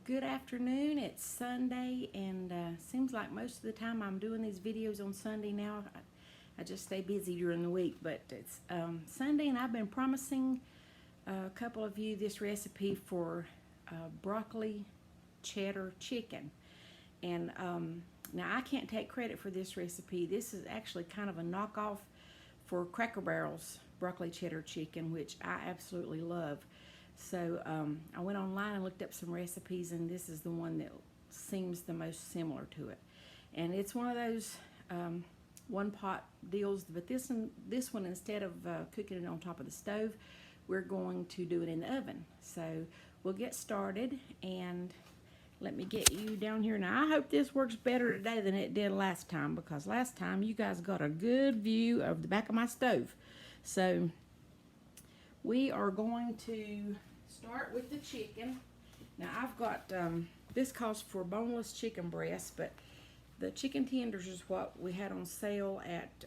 Good afternoon. It's Sunday, and seems like most of the time I'm doing these videos on Sunday now. I just stay busy during the week, but it's Sunday, and I've been promising a couple of you this recipe for broccoli cheddar chicken. And now I can't take credit for this recipe. This is actually kind of a knockoff for Cracker Barrel's broccoli cheddar chicken, which I absolutely love. So I went online and looked up some recipes, and this is the one that seems the most similar to it. And it's one of those one pot deals, but this one, instead of cooking it on top of the stove, we're going to do it in the oven. So we'll get started, and let me get you down here. Now I hope this works better today than it did last time, because last time you guys got a good view of the back of my stove. So we are going to start with the chicken. Now I've got, this calls for boneless chicken breast, but the chicken tenders is what we had on sale at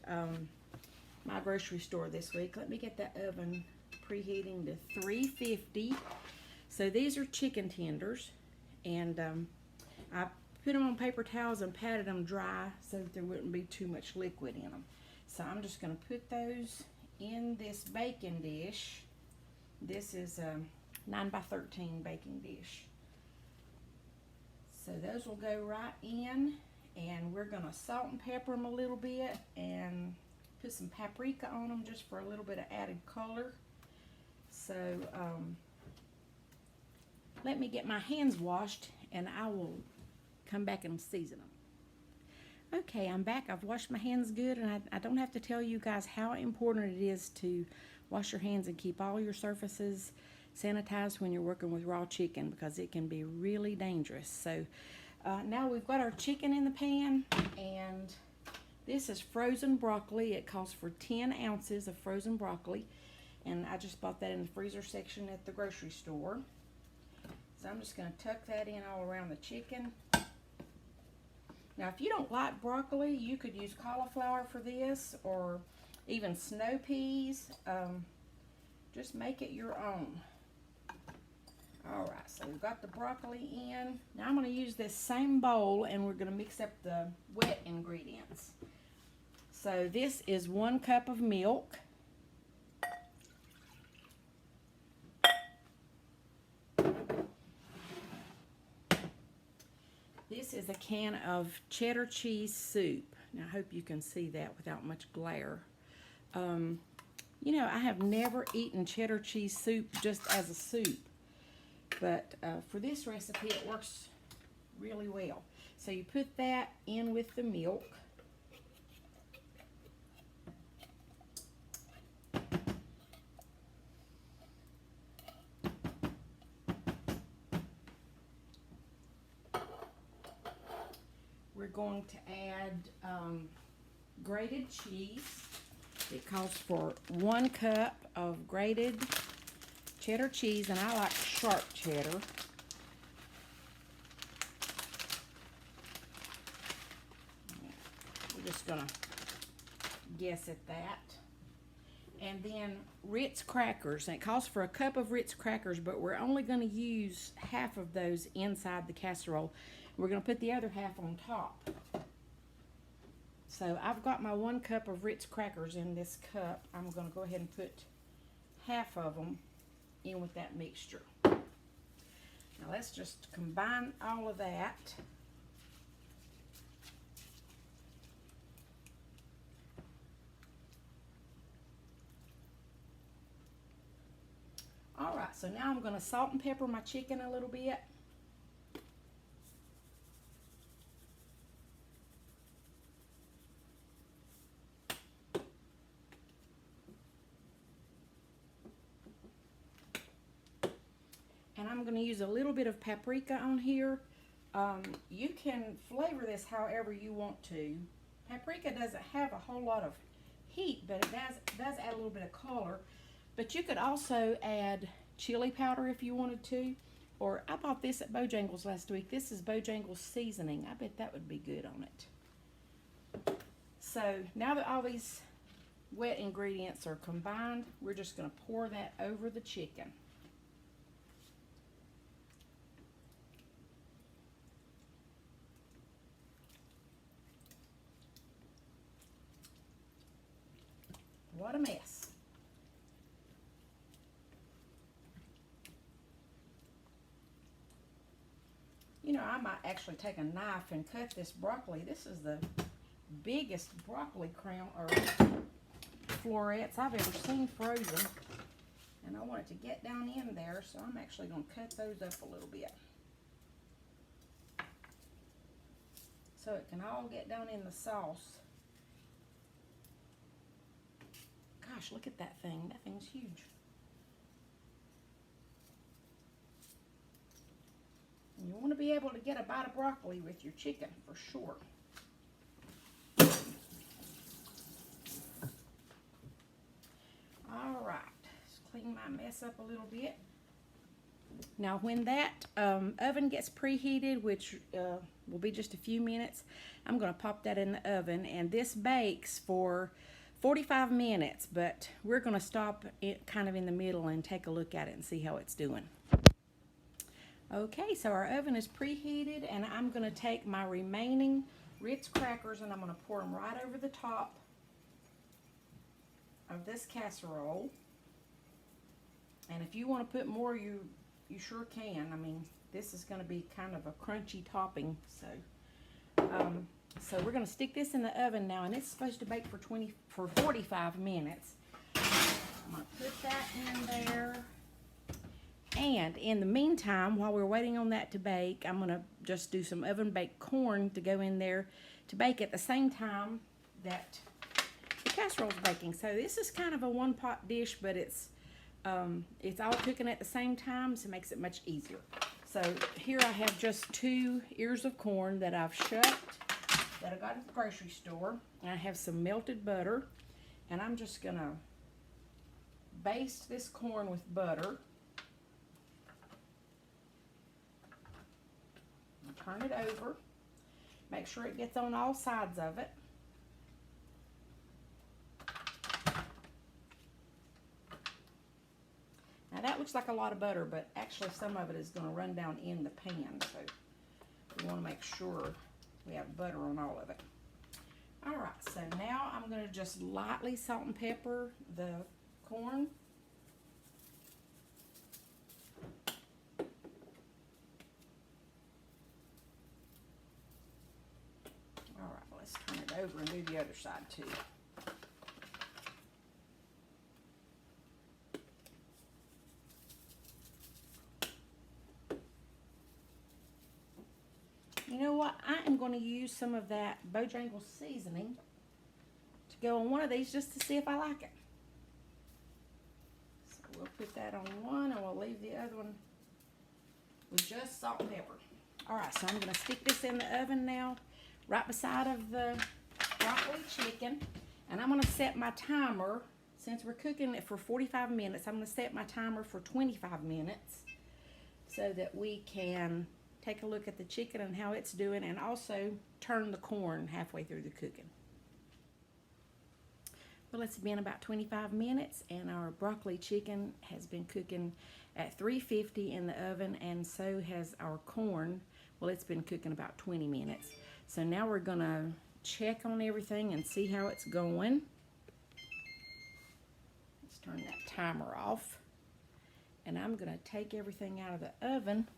my grocery store this week. Let me get that oven preheating to 350. So these are chicken tenders, and I put them on paper towels and patted them dry so that there wouldn't be too much liquid in them. So I'm just going to put those in this baking dish. This is a 9x13 baking dish. So those will go right in, and we're going to salt and pepper them a little bit and put some paprika on them just for a little bit of added color. So let me get my hands washed, and I will come back and season them. Okay, I'm back. I've washed my hands good, and I don't have to tell you guys how important it is to wash your hands and keep all your surfaces sanitized when you're working with raw chicken, because it can be really dangerous. So now we've got our chicken in the pan, and this is frozen broccoli. It calls for 10 ounces of frozen broccoli, and I just bought that in the freezer section at the grocery store. So I'm just going to tuck that in all around the chicken. Now, if you don't like broccoli, you could use cauliflower for this, or even snow peas. Just make it your own. Alright, so we've got the broccoli in. Now I'm going to use this same bowl, and we're going to mix up the wet ingredients. So this is 1 cup of milk. This is a can of cheddar cheese soup. Now I hope you can see that without much glare. You know, I have never eaten cheddar cheese soup just as a soup, but for this recipe it works really well. So you put that in with the milk. We're going to add grated cheese. It calls for 1 cup of grated cheddar cheese, and I like sharp cheddar. We're just going to guess at that. And then Ritz crackers, and it calls for a cup of Ritz crackers, but we're only going to use half of those inside the casserole. We're going to put the other half on top. So I've got my 1 cup of Ritz crackers in this cup. I'm going to go ahead and put half of them in with that mixture. Now let's just combine all of that. Alright, so now I'm going to salt and pepper my chicken a little bit. And I'm going to use a little bit of paprika on here. You can flavor this however you want to. Paprika doesn't have a whole lot of heat, but it does add a little bit of color. But you could also add chili powder if you wanted to. Or I bought this at Bojangles last week. This is Bojangles seasoning. I bet that would be good on it. So now that all these wet ingredients are combined, we're just going to pour that over the chicken. a mess. You know, I might actually take a knife and cut this broccoli. This is the biggest broccoli crown or florets I've ever seen frozen. And I want it to get down in there, so I'm actually going to cut those up a little bit. So it can all get down in the sauce. Gosh, look at that thing. That thing's huge. And you want to be able to get a bite of broccoli with your chicken for sure. All right, let's clean my mess up a little bit. Now when that oven gets preheated, which will be just a few minutes, I'm going to pop that in the oven, and this bakes for 45 minutes, but we're going to stop it kind of in the middle and take a look at it and see how it's doing. Okay, so our oven is preheated, and I'm going to take my remaining Ritz crackers and I'm going to pour them right over the top of this casserole. And if you want to put more, you sure can. I mean, this is going to be kind of a crunchy topping, so we're going to stick this in the oven now, and it's supposed to bake for 45 minutes. I'm going to put that in there. And in the meantime, while we're waiting on that to bake, I'm going to just do some oven baked corn to go in there to bake at the same time that the casserole's baking. So this is kind of a one-pot dish, but it's all cooking at the same time, so it makes it much easier. So here I have just 2 ears of corn that I've shucked, that I got at the grocery store. And I have some melted butter, and I'm just going to baste this corn with butter. Turn it over. Make sure it gets on all sides of it. Now that looks like a lot of butter, but actually some of it is going to run down in the pan, so we want to make sure we have butter on all of it. Alright, so now I'm going to just lightly salt and pepper the corn. Alright, let's turn it over and do the other side too. You know what? I am going to use some of that Bojangles seasoning to go on one of these just to see if I like it. So we'll put that on one, and we'll leave the other one with just salt and pepper. Alright, so I'm going to stick this in the oven now, right beside of the broccoli chicken. And I'm going to set my timer, since we're cooking it for 45 minutes, I'm going to set my timer for 25 minutes so that we can take a look at the chicken and how it's doing, and also turn the corn halfway through the cooking. Well, it's been about 25 minutes, and our broccoli chicken has been cooking at 350 in the oven, and so has our corn. Well, it's been cooking about 20 minutes. So now we're going to check on everything and see how it's going. Let's turn that timer off. And I'm going to take everything out of the oven,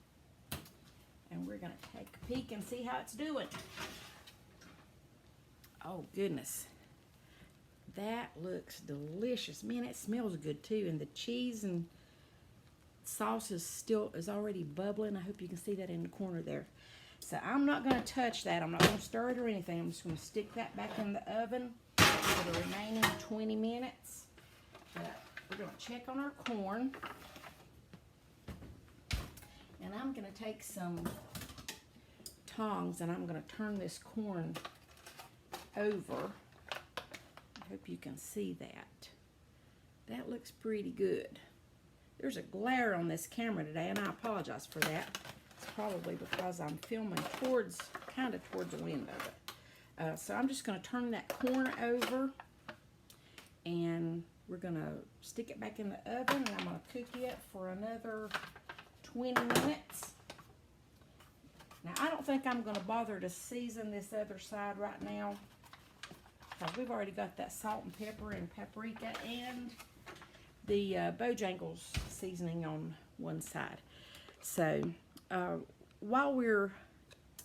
and we're going to take a peek and see how it's doing. Oh, goodness. That looks delicious. Man, it smells good, too. And the cheese and sauce is already bubbling. I hope you can see that in the corner there. So I'm not going to touch that. I'm not going to stir it or anything. I'm just going to stick that back in the oven for the remaining 20 minutes. But we're going to check on our corn. And I'm going to take some tongs, and I'm going to turn this corn over. I hope you can see that. That looks pretty good. There's a glare on this camera today, and I apologize for that. It's probably because I'm filming kind of towards the window. So I'm just going to turn that corn over, and we're going to stick it back in the oven, and I'm going to cook it for another 20 minutes. Now, I don't think I'm going to bother to season this other side right now. because we've already got that salt and pepper and paprika and the Bojangles seasoning on one side. So while we're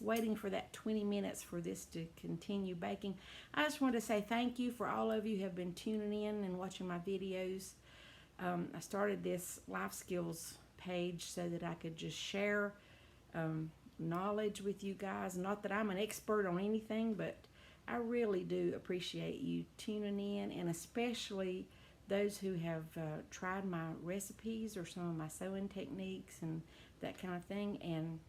waiting for that 20 minutes for this to continue baking, I just want to say thank you for all of you who have been tuning in and watching my videos. I started this life skills page so that I could just share knowledge with you guys. Not that I'm an expert on anything, but I really do appreciate you tuning in, and especially those who have tried my recipes or some of my sewing techniques and that kind of thing. And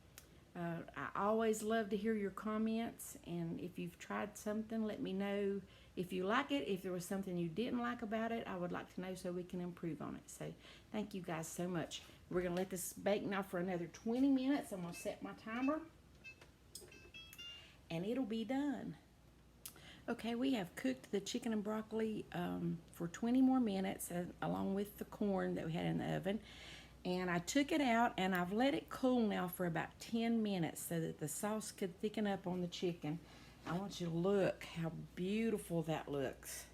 I always love to hear your comments, and if you've tried something, let me know if you like it. If there was something you didn't like about it, I would like to know so we can improve on it. So thank you guys so much. We're going to let this bake now for another 20 minutes. I'm going to set my timer, and it'll be done. Okay, we have cooked the chicken and broccoli for 20 more minutes along with the corn that we had in the oven. And I took it out and I've let it cool now for about 10 minutes so that the sauce could thicken up on the chicken. I want you to look how beautiful that looks.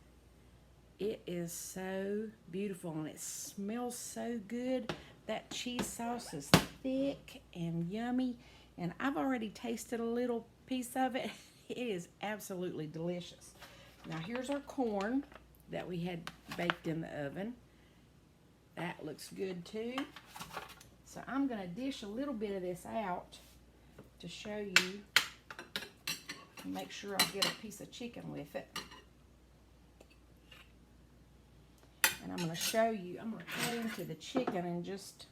It is so beautiful and it smells so good. That cheese sauce is thick and yummy, and I've already tasted a little piece of it. It is absolutely delicious. Now here's our corn that we had baked in the oven. That looks good too. So I'm going to dish a little bit of this out to show you, make sure I get a piece of chicken with it. And I'm going to show you, I'm going to cut into the chicken and just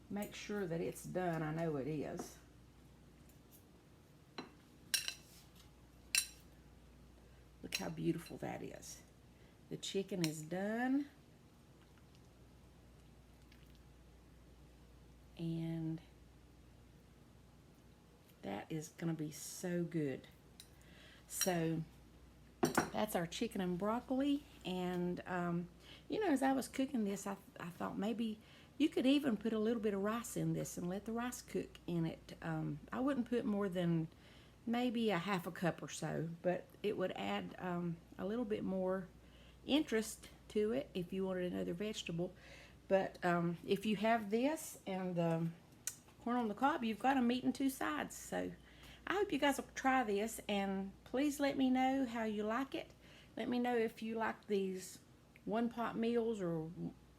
make sure that it's done. I know it is. Look how beautiful that is. The chicken is done. And that is going to be so good. So that's our chicken and broccoli. And you know, as I was cooking this, I thought maybe you could even put a little bit of rice in this and let the rice cook in it. I wouldn't put more than maybe a half a cup or so, but it would add a little bit more interest to it if you wanted another vegetable. But if you have this and the corn on the cob, you've got them eating two sides. So I hope you guys will try this, and please let me know how you like it. Let me know if you like these one-pot meals or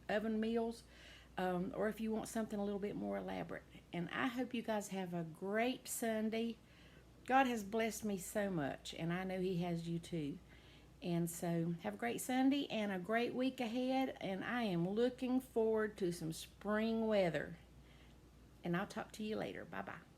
oven meals, or if you want something a little bit more elaborate. And I hope you guys have a great Sunday. God has blessed me so much, and I know He has you too. And so have a great Sunday and a great week ahead, and I am looking forward to some spring weather. And I'll talk to you later. Bye-bye.